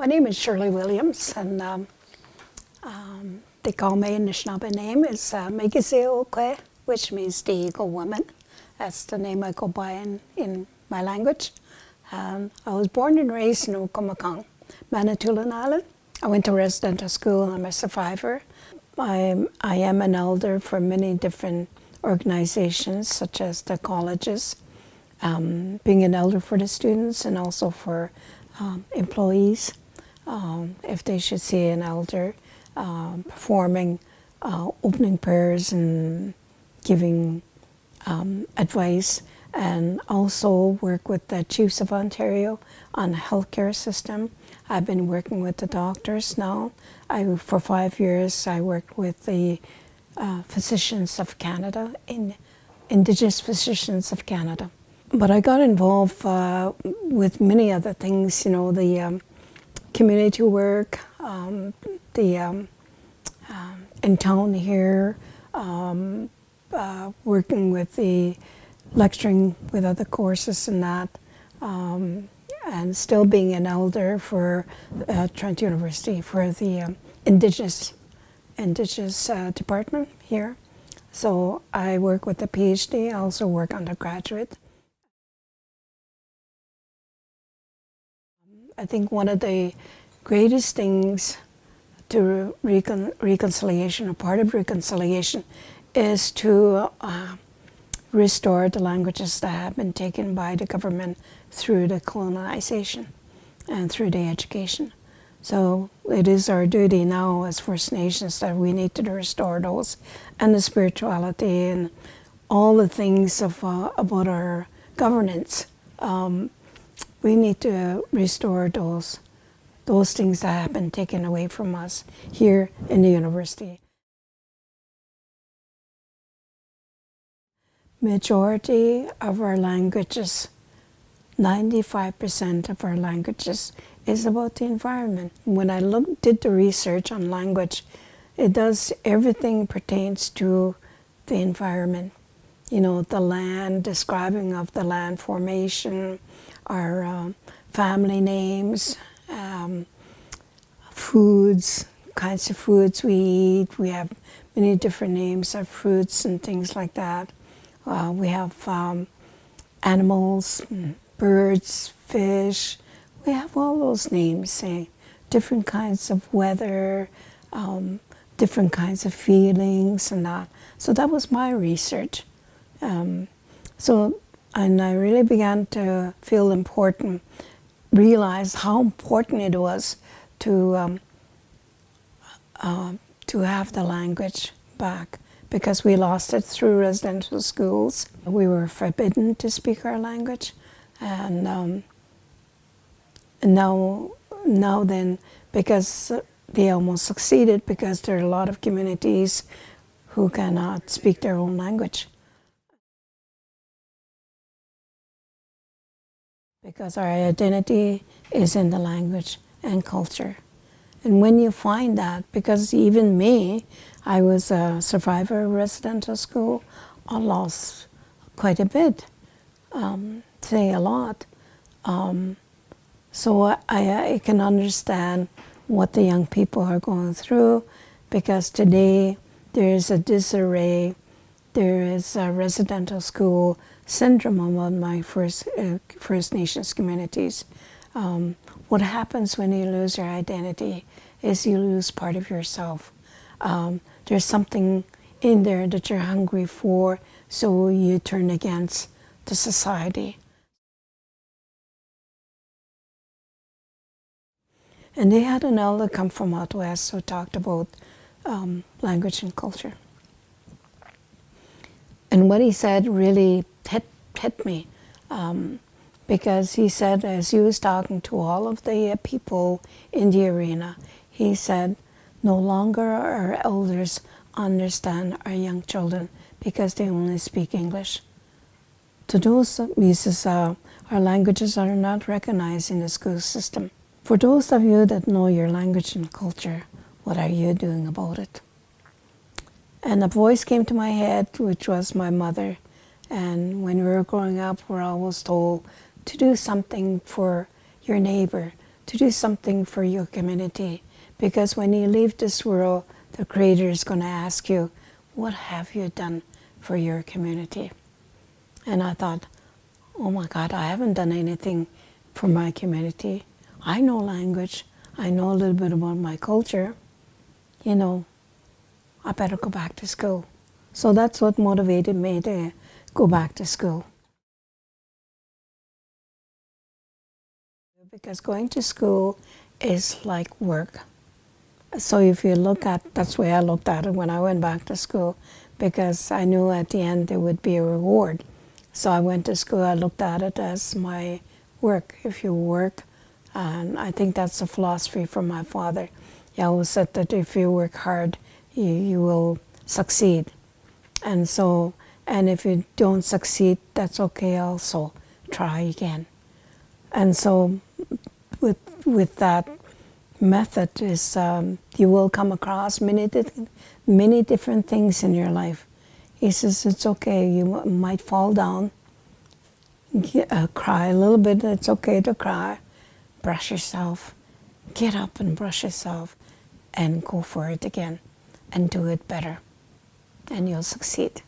My name is Shirley Williams, and they call me Anishinaabe name is Megiseokwe, which means the eagle woman. That's the name I go by in my language. I was born and raised in Okomakong, Manitoulin Island. I went to residential school and I'm a survivor. I am an elder for many different organizations, such as the colleges, being an elder for the students and also for employees. If they should see an elder performing opening prayers and giving advice, and also work with the Chiefs of Ontario on the healthcare system. I've been working with the doctors now. For 5 years, I worked with the Physicians of Canada, Indigenous Physicians of Canada. But I got involved with many other things, you know, the community work, in town here, working with the lecturing with other courses and that, and still being an elder for Trent University for the Indigenous department here. So I work with the PhD, I also work undergraduate. I think one of the greatest things to reconciliation, or part of reconciliation, is to restore the languages that have been taken by the government through the colonization and through the education. So it is our duty now as First Nations that we need to restore those, and the spirituality and all the things of about our governance. We need to restore those things that have been taken away from us here in the university. Majority of our languages, 95% of our languages, is about the environment. When I did the research on language, everything pertains to the environment. You know, the land, describing of the land formation, our family names, foods, kinds of foods we eat. We have many different names of fruits and things like that. We have animals, birds, fish. We have all those names, different kinds of weather, different kinds of feelings and that. So that was my research. And I really began to feel important, realize how important it was to have the language back, because we lost it through residential schools. We were forbidden to speak our language, and now then, because they almost succeeded, because there are a lot of communities who cannot speak their own language. Because our identity is in the language and culture. And when you find that, because even me, I was a survivor of residential school, I lost quite a bit, say a lot. So I can understand what the young people are going through, because today there is a disarray, there is a residential school syndrome among my First Nations communities. What happens when you lose your identity is you lose part of yourself. There's something in there that you're hungry for, so you turn against the society. And they had an elder come from out west who talked about language and culture. And what he said really hit me, because he said, as he was talking to all of the people in the arena, he said, no longer our elders understand our young children because they only speak English. To those pieces, our languages are not recognized in the school system. For those of you that know your language and culture, what are you doing about it? And a voice came to my head, which was my mother. And when we were growing up, we're always told to do something for your neighbor, to do something for your community. Because when you leave this world, the Creator is going to ask you, what have you done for your community? And I thought, oh my God, I haven't done anything for my community. I know language. I know a little bit about my culture. You know, I better go back to school. So that's what motivated me to go back to school. Because going to school is like work. So if you look at, that's the way I looked at it when I went back to school, because I knew at the end there would be a reward. So I went to school, I looked at it as my work. If you work, and I think that's a philosophy from my father. He always said that if you work hard, you will succeed. And so, and if you don't succeed, that's okay also. Try again. And so with that method is you will come across many different things in your life. He says it's okay, you might fall down, cry a little bit, it's okay to cry, brush yourself, get up and brush yourself, and go for it again, and do it better, and you'll succeed.